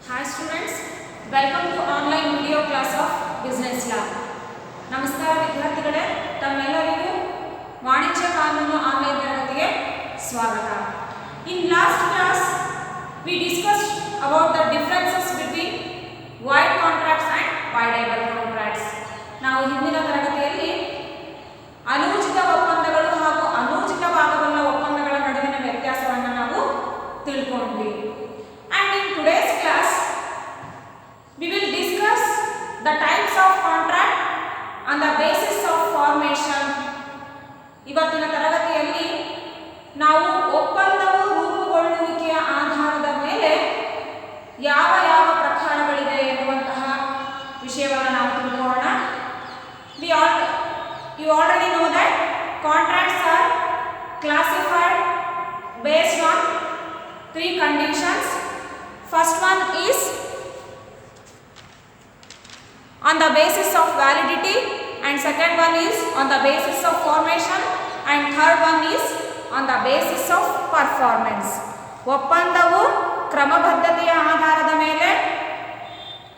Hi students, welcome to online video class of Business Lab. ನಮಸ್ಕಾರ ವಿದ್ಯಾರ್ಥಿಗಳೇ, ತಮ್ಮೆಲ್ಲರಿಗೂ ವಾಣಿಜ್ಯ ಕಾನೂನು ಆನ್ಲೈನ್ ತರಗತಿಗೆ ಸ್ವಾಗತ. In last class we discussed about the differences between void contracts and voidable contracts. ನಾವು ಹಿಂದಿನ ತರಗತಿಯಲ್ಲಿ ಅನೂರ್ಜಿತ ಒಪ್ಪಂದಗಳು ಹಾಗೂ ಅನೂರ್ಜಿತವಾಗಬಲ್ಲ ಒಪ್ಪಂದಗಳ ನಡುವಿನ ವ್ಯತ್ಯಾಸವನ್ನು ನಾವು ತಿಳ್ಕೊಂಡ್ವಿ. And in today's class we will discuss the types of contract on the basis of formation. ಇವತ್ತಿನ ತರಗತಿಯಲ್ಲಿ ನಾವು ಒಪ್ಪಂದವು ರೂಪುಗೊಳ್ಳುವಿಕೆಯ ಆಧಾರದ ಮೇಲೆ ಯಾವ ಯಾವ ಪ್ರಕಾರಗಳಿದೆ ಎನ್ನುವಂತಹ ವಿಷಯವನ್ನು ನಾವು ತಿಳ್ಕೊಳ್ಳೋಣ. You already know that contracts are classified based on three conditions. First one is on the basis of validity, and second one is on the basis of formation, and third one is on the basis of performance. ಒಪ್ಪಂದವು ಕ್ರಮಬದ್ಧತೆಯ ಆಧಾರದ ಮೇಲೆ,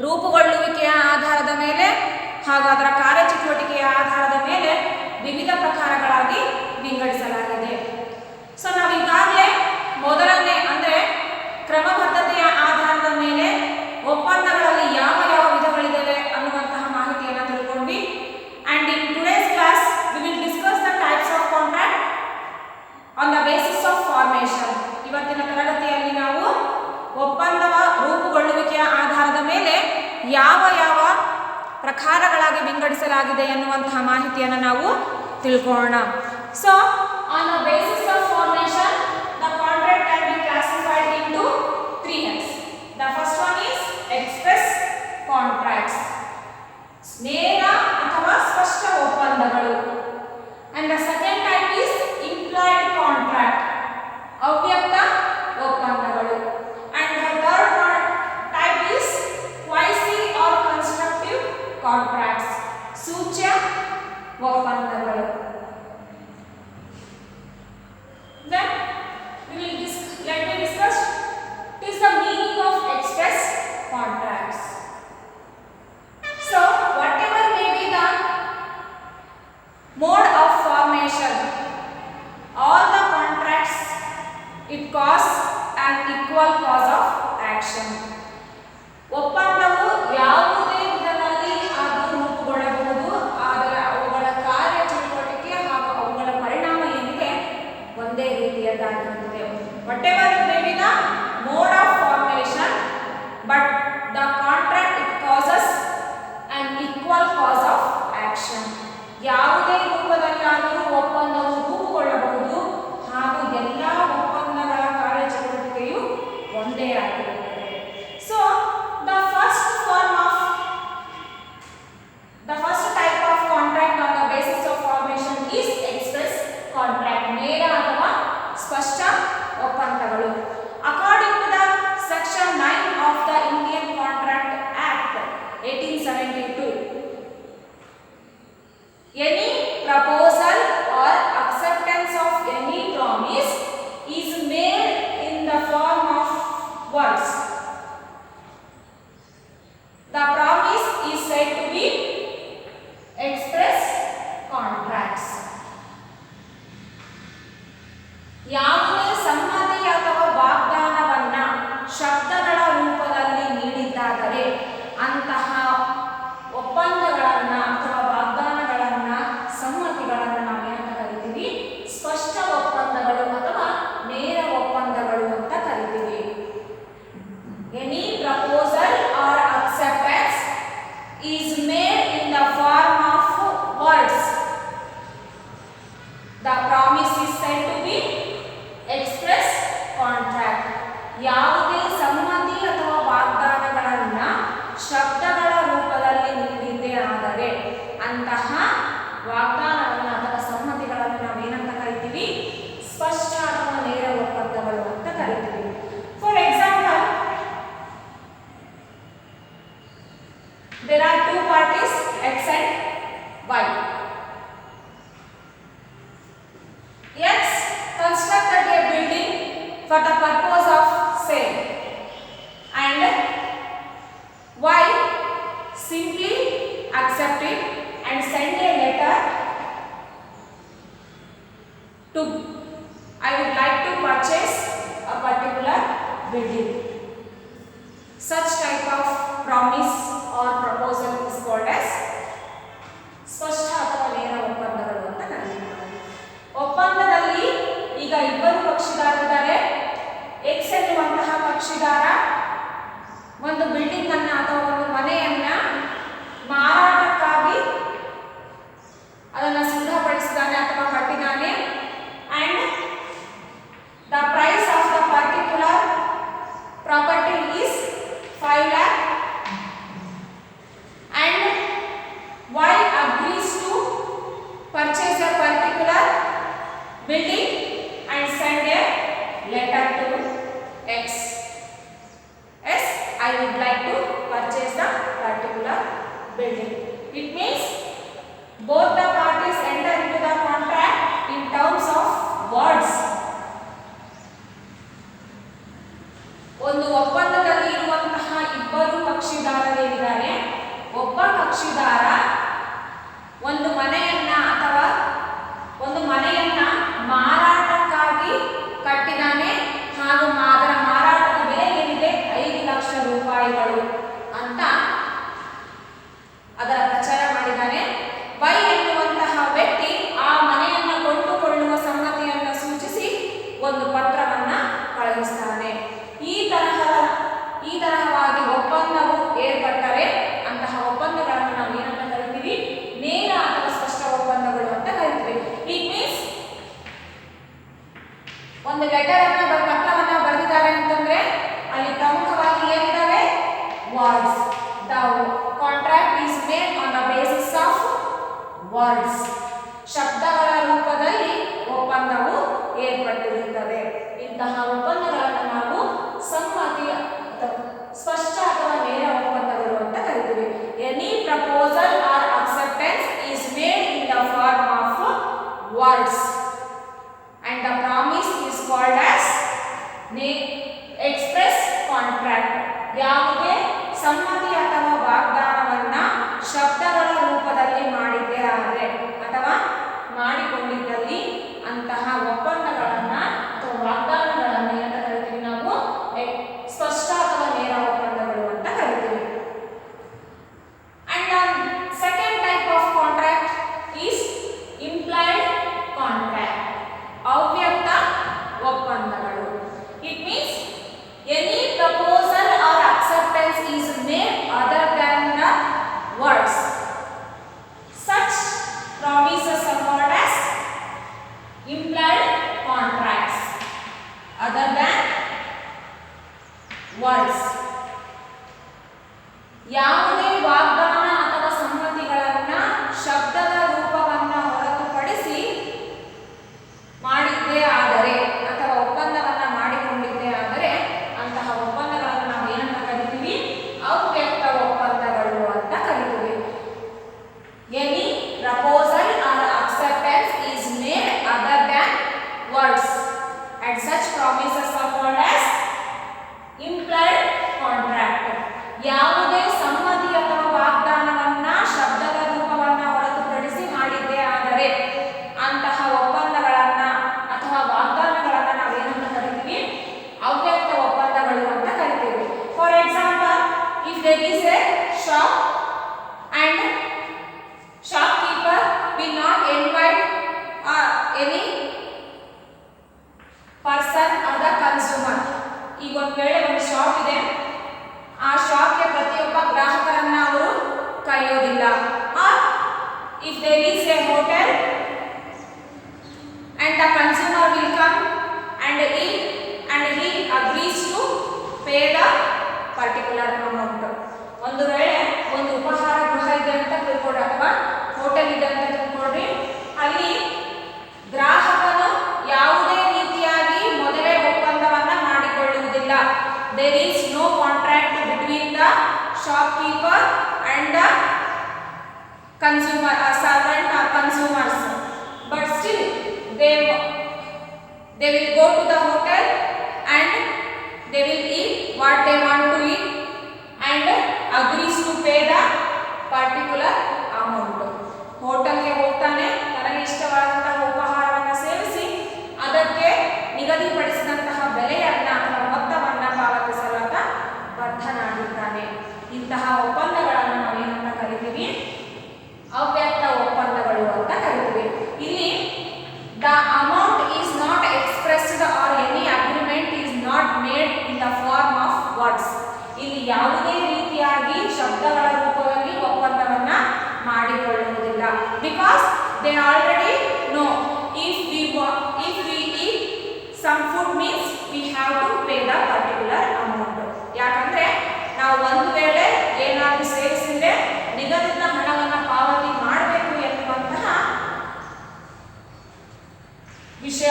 ರೂಪುಗೊಳ್ಳುವಿಕೆಯ ಆಧಾರದ ಮೇಲೆ ಹಾಗೂ ಅದರ ಕಾರ್ಯಚಟುವಟಿಕೆಯ ಆಧಾರದ ಮೇಲೆ ವಿವಿಧ ಪ್ರಕಾರಗಳಾಗಿ ವಿಂಗಡಿಸಲಾಗಿದೆ. ಸೊ ನಾವು ಈಗಾಗಲೇ ಮೊದಲನೇ ಅಂದರೆ ಕ್ರಮಬದ್ಧತೆಯ ಆಧಾರದ ಮೇಲೆ ಒಪ್ಪಂದಗಳಲ್ಲಿ ಯಾವ ಯಾವ ವಿಧಗಳಿವೆ ಅನ್ನುವಂತಹ ಮಾಹಿತಿಯನ್ನು ತಿಳ್ಕೊಂಡ್ವಿ. And in today's class we will discuss the types of contract on the basis of formation. ಇವತ್ತಿನ ತರಗತಿಯಲ್ಲಿ ನಾವು ಒಪ್ಪಂದವ ರೂಪುಗೊಳ್ಳುವಿಕೆಯ ಆಧಾರದ ಮೇಲೆ ಯಾವ ಯಾವ ಪ್ರಕಾರಗಳಾಗಿ ವಿಂಗಡಿಸಲಾಗಿದೆ ಎನ್ನುವಂತಹ ಮಾಹಿತಿಯನ್ನು ನಾವು ತಿಳ್ಕೊಳ್ಳೋಣ. So on the basis of formation the contract can be classified into 3 heads. The first one is express contracts, ನೇರ ಅಥವಾ ಸ್ಪಷ್ಟ ಒಪ್ಪಂದಗಳು. And the second type is implied contract, ಅವ್ಯಕ್ತ ಒಪ್ಪಂದಗಳು. And the third type is quasi or constructive contracts, ಸೂಚ್ಯ ಒಪ್ಪಂದಗಳು. Then let me discuss what is the meaning of express contracts. So whatever may be the mode of formation, all the contracts it cause an equal cause of action. ಒಪ್ಪಂದವು ಯಾವುದೇ ವಿಧದಲ್ಲಿ ಅದು ರೂಪುಗೊಳ್ಳಬಹುದು, ಆದರೆ ಅವುಗಳ ಕಾರ್ಯಚಟುವಟಿಕೆ ಹಾಗೂ ಅವುಗಳ ಪರಿಣಾಮ ಏನಿದೆ ಒಂದೇ ರೀತಿಯದ್ದಾಗಿರುತ್ತದೆ. whatever it may be the mode of formation, but the contract it causes an equal cause of action. ಯಾವುದೇ ರೂಪದಲ್ಲಾದರೂ ಒಪ್ಪಂದವು ರೂಪುಗೊಳ್ಳಬಹುದು ಹಾಗೂ ಎಲ್ಲ ಒಪ್ಪಂದಗಳ ಕಾರ್ಯಚಟುವಟಿಕೆಯು ಒಂದೇ ಆಗಿರುತ್ತದೆ. So the first type of contract on the basis of formation is express contract, ನೇರ ಅಥವಾ ಸ್ಪಷ್ಟ ಒಪ್ಪಂದಗಳು. According to the section 9 of the Indian Contract Act 1872, any proposal or acceptance of any promise is made in the form of words. The promise is said to be express contracts. ಯಾವುದೇ ಸಮ್ಮತಿ ಅಥವಾ ವಾಗ್ದಾನವನ್ನ ಶಬ್ದಗಳ ರೂಪದಲ್ಲಿ ನೀಡಿದ್ದಾದರೆ ಅಂತಹ ಒಪ್ಪಂದಗಳನ್ನು ಅಥವಾ ವಾಗ್ದಾನಗಳನ್ನು, ಸಮ್ಮತಿಗಳನ್ನು ನಾವು ಏನಂತ ಕರಿತೀವಿ? ಸ್ಪಷ್ಟ ಒಪ್ಪಂದಗಳು ಅಥವಾ ನೇರ ಒಪ್ಪಂದಗಳು ಅಂತ ಕರಿತೀವಿ. Any proposal or acceptance is made in the form of words. The promise is said to be express contract. ಯಾವುದೇ ಸಮ್ಮತಿ ಅಥವಾ ವಾಗ್ದಾನಗಳನ್ನು ಶಬ್ದಗಳ ರೂಪದಲ್ಲಿ ನೀಡಿದ್ದೇ ಆದರೆ ಅಂತಹ ವಾಗ್ದಾನವನ್ನು ಅಥವಾ ಸಮ್ಮತಿಗಳನ್ನು ನಾವೇನಂತ ಕರಿತೀವಿ? ಸ್ಪಷ್ಟ ಅಥವಾ ನೇರ ಒಪ್ಪಂದಗಳು ಅಂತ ಕರಿತೀವಿ. For example, there are two parties X and Y. X constructed a building for the purpose of sale and building and send a letter to X. Yes, I would like to purchase the particular building. It means both the parties enter into the contract in terms of words. ಒಂದು ಒಪ್ಪಂದದಲ್ಲಿ ಇರುವಂತಹ ಇಬ್ಬರು ಕಕ್ಷಿದಾರರಿದ್ದಾರೆ. ಒಬ್ಬ ಕಕ್ಷಿದಾರ ಒಂದು ಮನೆಯನ್ನ ಅಥವಾ ಒಂದು ಮನೆಯನ್ನ ಮಾರಾಟಕ್ಕಾಗಿ ಕಟ್ಟಿದಾನೆ ಹಾಗೂ ಅದರ ಮಾರಾಟದ ಬೆಲೆ ಏನಿದೆ 5 ಲಕ್ಷ ರೂಪಾಯಿಗಳು ಅಂತ ಅದರ ಪ್ರಚಾರ ಮಾಡಿದ್ದಾನೆ. ವೈ ಎನ್ನುವಂತಹ ವ್ಯಕ್ತಿ ಆ ಮನೆಯನ್ನು ಕೊಂಡುಕೊಳ್ಳುವ ಸಮ್ಮತಿಯನ್ನು ಸೂಚಿಸಿ ಒಂದು ಪತ್ರವನ್ನ ಕಳುಹಿಸ್ತಾನೆ. ಈ ತರಹವಾಗಿ ಒಪ್ಪಂದವು ಏರ್ಪಟ್ಟರೆ ಅಂತಹ ಒಪ್ಪಂದಗಳನ್ನು ನಾವು ಏನಂತ ಕರಿತೀವಿ? ನೇರ ಅಥವಾ ಸ್ಪಷ್ಟ ಒಪ್ಪಂದಗಳು ಅಂತ ಕರಿತೀವಿ. ಇಟ್ ಮೀನ್ಸ್ ಒಂದು ಲೆಟರ್ ಅನ್ನ ಪತ್ರವನ್ನ ಬರೆದಿದ್ದಾರೆ ಅಂತಂದ್ರೆ ಅಲ್ಲಿ ಪ್ರಮುಖವಾಗಿ ಏನಿದಾವೆ? Words. The contract is made on the basis of words. ಶಬ್ದಗಳ ರೂಪದಲ್ಲಿ ಒಪ್ಪಂದವು ಏರ್ಪಟ್ಟಿರುತ್ತದೆ. ಇಂತಹ ಒಪ್ಪಂದಗಳನ್ನು ನಾವು ಸಮ್ಮತಿ ಸ್ಪಷ್ಟ ಅಥವಾ ನೇರ ಒಪ್ಪಂದಗಳು ಅಂತ ಕರಿತೀವಿ. Any proposal or acceptance is made in the form of words and the promise is called as express contract. ಯಾವುದೇ ಸಮ್ಮತಿ ಅಥವಾ ವಾಗ್ದಾನವನ್ನ ಶಬ್ದಗಳ ರೂಪದಲ್ಲಿ ಮಾಡಿದ್ದೇ ಆದರೆ ಅಥವಾ ಮಾಡಿಕೊಂಡಿದ್ದಲ್ಲಿ ಅಂತಹ ಒಪ್ಪಂದಗಳನ್ನ ಅಥವಾ ವಾಗ್ದಾನಗಳನ್ನು ಏನಂತ ಕರಿತೀವಿ? ನಾವು ಸ್ಪಷ್ಟ ಅಥವಾ ನೇರ ಒಪ್ಪಂದಗಳು ಅಂತ ಕರಿತೀವಿ. And second type of contract is implied contract, ಅವ್ಯಕ್ತ ಒಪ್ಪಂದಗಳು. It means any proposal or acceptance is made other than the words. Such promises are called as implied contracts other than words. ಯಾವುದೇ ವಾಗ್ದಾನ ಅಥವಾ ಸಮ್ಮತಿಗಳನ್ನ ಶಬ್ದದ ರೂಪವನ್ನ ಹೊರತುಪಡಿಸಿ ಮಾಡಿದ್ದೇ ಆದರೆ ಅಥವಾ ಒಪ್ಪಂದವನ್ನ ಮಾಡಿಕೊಂಡಿದ್ದೇ ಆದರೆ ಅಂತಹ ಒಪ್ಪಂದಗಳನ್ನು ನಾವು ಏನಂತ ಕರಿತೀವಿ? ಅವ್ಯಕ್ತ ಒಪ್ಪಂದಗಳು ಅಂತ ಕರಿತೀವಿ. Any proposal or acceptance is made other than words and such promises are called as implied contract. ಯಾವುದೇ ಸಮ್ಮತಿ ಅಥವಾ ವಾಗ್ದಾನವನ್ನ ಶಬ್ದದ ರೂಪವನ್ನ ಹೊರತುಪಡಿಸಿ ಮಾಡಿದ್ದೇ ಆದರೆ ಅಂತಹ ಒಪ್ಪಂದಗಳನ್ನ ಅಥವಾ ವಾಗ್ದಾನಗಳನ್ನ ನಾವು ಏನಂತ ಕರಿತೀವಿ? ಅವ್ಯಕ್ತ ಒಪ್ಪಂದಗಳು ಅಂತ ಕರಿತೀವಿ. For example, if there is a shop and shopkeeper will not invite any person or the consumer. ಈಗ ಒಂದು ವೇಳೆ ಒಂದು ಶಾಪ್ ಇದೆ, ಆ ಶಾಪ್ಗೆ ಪ್ರತಿಯೊಬ್ಬ ಗ್ರಾಹಕರನ್ನ ಅವರು ಕರೆಯೋದಿಲ್ಲ. Or if there is a hotel and the consumer will come and eat and he agrees to pay the particular amount. ಒಂದು ವೇಳೆ ಒಂದು ಉಪಹಾರ ಗೃಹ ಇದೆ ಅಂತ ತಿಳ್ಕೊಡ್ರಿ ಅಥವಾ ಹೋಟೆಲ್ ಇದೆ ಅಂತ ತಿಳ್ಕೊಡ್ರಿ. ಅಲ್ಲಿ ಗ್ರಾಹಕನು ಯಾವುದೇ ರೀತಿಯಾಗಿ ಮೊದಲೇ ಒಪ್ಪಂದವನ್ನ ಮಾಡಿಕೊಳ್ಳುವುದಿಲ್ಲ. There is no contract between the shopkeeper and the consumer, servant or consumers. But still they will go to the hotel and they will eat what they want to eat and agrees to pay the particular amount. ಹೋಟೆಲ್ಗೆ ಹೋಗ್ತಾನೆ, ತನಗೆ ಇಷ್ಟವಾದಂತಹ ಉಪಹಾರವನ್ನು ಸೇವಿಸಿ ಅದಕ್ಕೆ ನಿಗದಿಪಡಿಸಿದಂತಹ ಬೆಲೆಯನ್ನ ಅಥವಾ ಮೊತ್ತವನ್ನ ಪಾವತಿಸಲಾತ ಬದ್ಧನಾಗಿದ್ದಾನೆ. ಇಂತಹ ಒಪ್ಪಂದಗಳನ್ನು ನಾವು ಏನಂತ ಕರಿತೀವಿ? ಅವ್ಯಕ್ತ ಒಪ್ಪಂದಗಳು ಅಂತ ಕರಿತೀವಿ. ಇಲ್ಲಿ the amount is not expressed or any agreement is not made in the form of words. ಇಲ್ಲಿ ಯಾವುದೇ ರೀತಿಯಾಗಿ ಶಬ್ದಗಳ ರೂಪದಲ್ಲಿ ಒಪ್ಪಂದವನ್ನ ಮಾಡಿಕೊಳ್ಳುವುದಿಲ್ಲ. Because they already know if we eat some food means we have to pay the particular amount. ಯಾಕಂದ್ರೆ ನಾವು ಒಂದು ವೇಳೆ ಏನಾದರೂ ಸೇವಿಸಿದ್ರೆ ನಿಗದಿತ ಹಣವನ್ನು ಪಾವತಿ ಮಾಡಬೇಕು ಎನ್ನುವಂತಹ ವಿಷಯ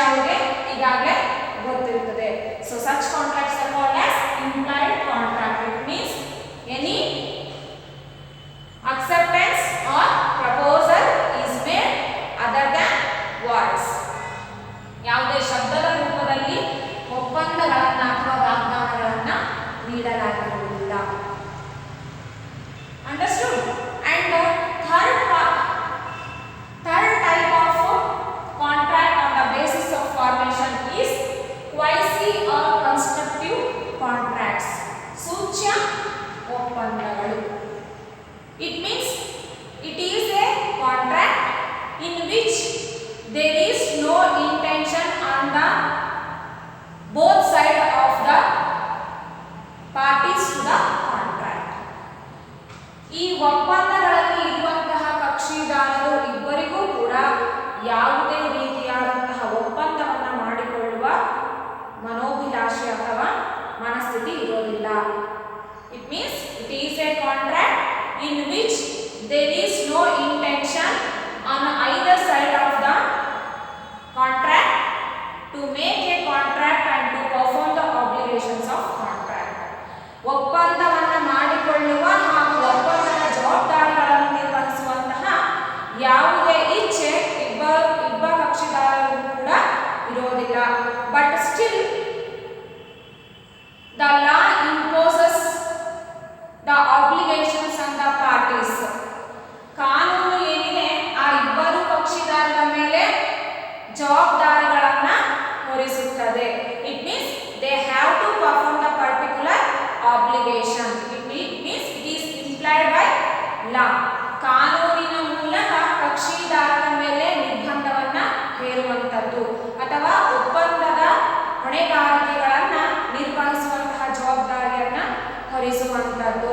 which there is no intention on the both side of the parties to the contract. ಈ ಒಪ್ಪಂದಗಳಲ್ಲಿ ಇರುವಂತಹ ಕಕ್ಷಿದಾರರು ಇಬ್ಬರಿಗೂ ಕೂಡ ಯಾವುದೇ ರೀತಿಯಾದಂತಹ ಒಪ್ಪಂದವನ್ನು ಮಾಡಿಕೊಳ್ಳುವ ಮನೋಭಿಲಾಷೆ ಅಥವಾ ಮನಸ್ಥಿತಿ ಇರೋದಿಲ್ಲ. It means it is a contract in which there is no intention on either side of the contract to make a contract and to perform the obligations of contract. ಒಪ್ಪಂದವನ್ನು ಮಾಡಿಕೊಳ್ಳುವ ಹಾಗೂ ಒಪ್ಪಂದದ ಜವಾಬ್ದಾರಿಗಳನ್ನು ನಿರ್ವಹಿಸುವಂತಹ ಯಾವುದೇ ಇಚ್ಛೆ ಇಬ್ಬ ಕಕ್ಷಿದಾರರು ಕೂಡ ಇರೋದಿಲ್ಲ. But still the law imposes the obligations on the parties. ಕಾನೂನು ಏನಿದೆ ಆ ಇಬ್ಬರು ಪಕ್ಷಿದಾರರ ಮೇಲೆ ಜವಾಬ್ದಾರಿಗಳನ್ನು ಹೊರಿಸುತ್ತದೆ. It means they have to perform the particular obligation. It means it is implied by law. ಕಾನೂನಿನ ಮೂಲಕ ಕಕ್ಷಿದಾರರ ಮೇಲೆ ನಿರ್ಬಂಧವನ್ನು ಹೇರುವಂಥದ್ದು ಅಥವಾ ಒಪ್ಪಂದದ ಹೊಣೆಗಾರಿಕೆಗಳನ್ನು ನಿರ್ವಹಿಸುವಂತಹ ಜವಾಬ್ದಾರಿಯನ್ನು ಹೊರಿಸುವಂಥದ್ದು.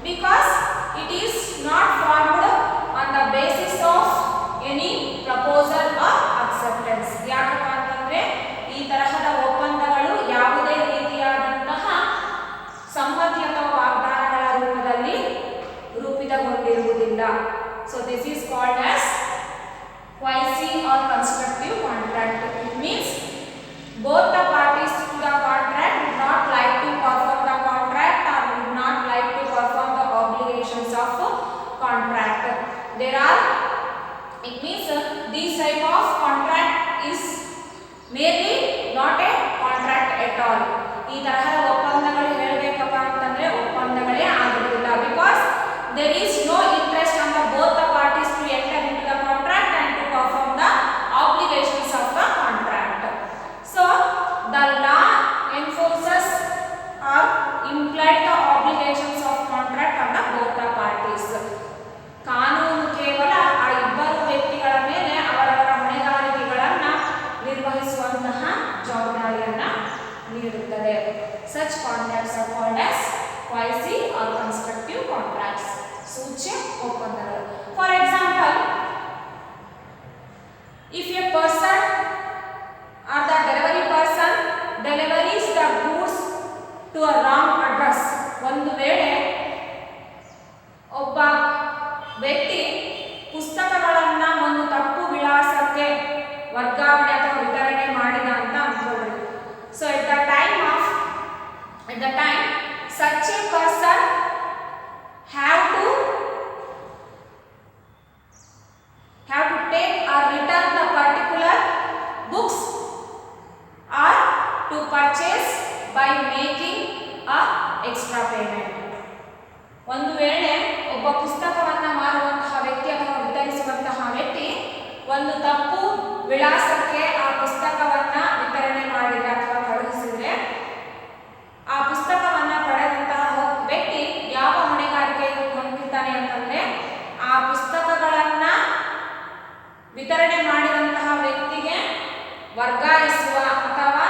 Because it is not formed on the basis of any proposal or acceptance. ಯಾಕಪ್ಪ ಅಂತಂದರೆ ಈ ತರಹದ ಒಪ್ಪಂದಗಳು ಯಾವುದೇ ರೀತಿಯಾದಂತಹ ಸಮ್ಮತಿ ಅಥವಾ ವಾಗ್ದಾನಗಳ ರೂಪದಲ್ಲಿ ರೂಪಿತಗೊಂಡಿರುವುದಿಲ್ಲ. So this is called as quasi or constructive contract. It means both the parties to the contract would not like to perform the contract or would not like to perform the obligations of contract. It means this type of contract is merely not a contract at all. ಈ ತರಹದ ಒಪ್ಪಂದಗಳು ಹೇಳಬೇಕಪ್ಪ ಅಂತಂದ್ರೆ ಒಪ್ಪಂದಗಳೇ ಆಗಿರುವುದಿಲ್ಲ. Because there is no interest on the both the parties to enter into the contract and to perform the obligations of the contract. So the law enforces or implied the obligations of contract on the both the parties. ಕಾನೂನು ಕೇವಲ ಆ ಇಬ್ಬರು ವ್ಯಕ್ತಿಗಳ ಮೇಲೆ ಅವರವರ ಹೊಣೆಗಾರಿಕೆಗಳನ್ನು ನಿರ್ವಹಿಸುವಂತಹ ಜವಾಬ್ದಾರಿಯನ್ನು ನೀಡುತ್ತದೆ. Such contracts are called as quasi or constructive contracts. ಸೂಚ್ಯ ಒಪ್ಪಂದಗಳು. For example, if a person or the delivery person delivers the goods to a wrong address, ಒಂದು ವೇಳೆ ಒಬ್ಬ ವ್ಯಕ್ತಿ ಪುಸ್ತಕಗಳನ್ನು ಒಂದು ತಪ್ಪು ವಿಳಾಸಕ್ಕೆ ವರ್ಗಾವಣೆ ಅಥವಾ ವಿತರಣೆ ಮಾಡಿದ ಅಂತ ಅನ್ಕೊಳ್ಳಿ. So at the time such a person have to take or return the particular books or to purchase by making a extra payment. ಒಂದು ವೇಳೆ ಒಬ್ಬ ಪುಸ್ತಕವನ್ನು ಮಾರುವಂತಹ ವ್ಯಕ್ತಿ ಅಥವಾ ವಿತರಿಸುವಂತಹ ವ್ಯಕ್ತಿ ಒಂದು ತಪ್ಪು ವಿಳಾಸಕ್ಕೆ ಆ ಪುಸ್ತಕವನ್ನು ವಿತರಣೆ ಮಾಡಿದರೆ ಅಥವಾ ಕಳುಹಿಸಿದರೆ ಆ ಪುಸ್ತಕವನ್ನು ಪಡೆದಂತಹ ವ್ಯಕ್ತಿ ಯಾವ ಹೊಣೆಗಾರಿಕೆ ಹೊಂದಿರ್ತಾನೆ ಅಂತಂದರೆ ಆ ಪುಸ್ತಕಗಳನ್ನು ವಿತರಣೆ ಮಾಡಿದಂತಹ ವ್ಯಕ್ತಿಗೆ ವರ್ಗಾಯಿಸುವ ಅಥವಾ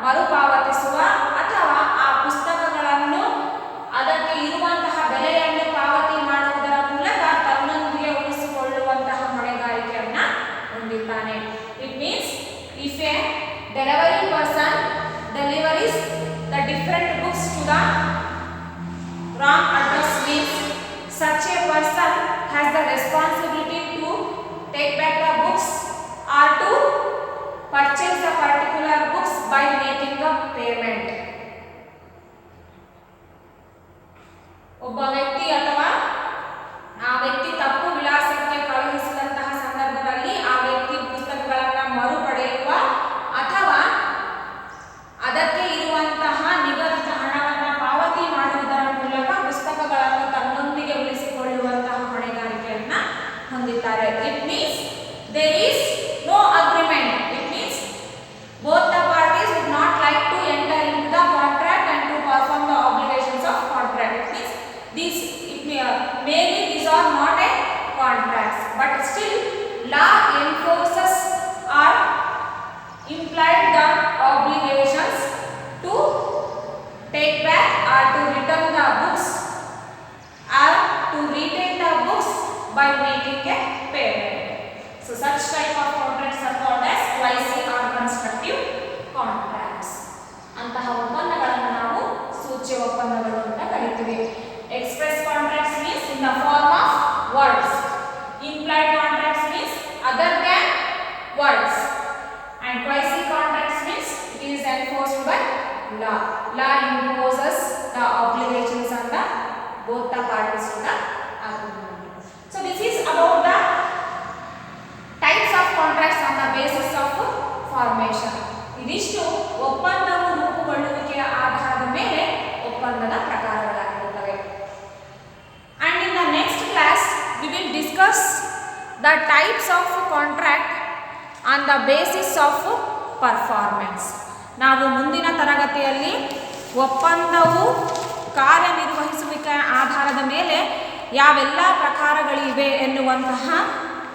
ಮರುಪಾವತಿಸುವ ಅಥವಾ ಆ ಪುಸ್ತಕಗಳನ್ನು ಅದಕ್ಕೆ ಇರುವಂತಹ ಬೆಲೆಯನ್ನು ಪಾವತಿ ಮಾಡುವುದರ ಮೂಲಕ ತನ್ನೊಂದಿಗೆ ಉಳಿಸಿಕೊಳ್ಳುವಂತಹ ಹೊಣೆಗಾರಿಕೆಯನ್ನು ಹೊಂದಿದ್ದಾನೆ. It means if A delivery person delivers the different books to the wrong address, means such a person has the responsibility to take back the books or to purchase the particular books by making the payment. ಒಬ್ಬ ವ್ಯಕ್ತಿ ಅಥವಾ ಆ ವ್ಯಕ್ತಿ ತಪ್ಪು ವಿಳಾಸಕ್ಕೆ ಕಳುಹಿಸಿದಂತಹ ಸಂದರ್ಭದಲ್ಲಿ ಆ ವ್ಯಕ್ತಿ ಪುಸ್ತಕಗಳನ್ನು ಮರುಪಡೆಯುವ ಅಥವಾ ಅದಕ್ಕೆ ಇರುವಂತಹ ನಿಗದಿತ ಹಣವನ್ನು ಪಾವತಿ ಮಾಡುವುದರ ಮೂಲಕ ಪುಸ್ತಕಗಳನ್ನು ತನ್ನೊಂದಿಗೆ ಉಳಿಸಿಕೊಳ್ಳುವಂತಹ ಹೊಣೆಗಾರಿಕೆಯನ್ನು ಹೊಂದಿದ್ದಾರೆ. It means there is no agreement. It means both the parties would not like to enter into the contract and to perform the obligations of contract. It means maybe these are not a contracts, but still law enforces or implied the obligations to take back or to return the books or to retain the books by making a payment. So such type of contracts are called as quasi or constructive contracts. ಅಂತಹ ಒಪ್ಪಂದಗಳನ್ನು ನಾವು ಸೂಚ್ಯ ಒಪ್ಪಂದಗಳು ಅಂತ ಕರೀತೀವಿ. Express contracts means in the form of words. Implied contracts means other than words. And quasi contracts means it is enforced by law. Law imposes the obligations on the both the parties to the agreement. So this is about the types of contracts on the basis of formation. ಇದಿಷ್ಟು ಒಪ್ಪಂದವು ರೂಪುಗೊಳ್ಳುವಿಕೆಯ ಆಧಾರದ ಮೇಲೆ ಒಪ್ಪಂದದ ಪ್ರಕಾರಗಳಾಗಿರುತ್ತವೆ. And in the next class we will discuss the types of contract on the basis of performance. ನಾವು ಮುಂದಿನ ತರಗತಿಯಲ್ಲಿ ಒಪ್ಪಂದವು ಕಾರ್ಯನಿರ್ವಹಿಸುವಿಕೆಯ ಆಧಾರದ ಮೇಲೆ ಯಾವೆಲ್ಲ ಪ್ರಕಾರಗಳಿವೆ ಎನ್ನುವಂತಹ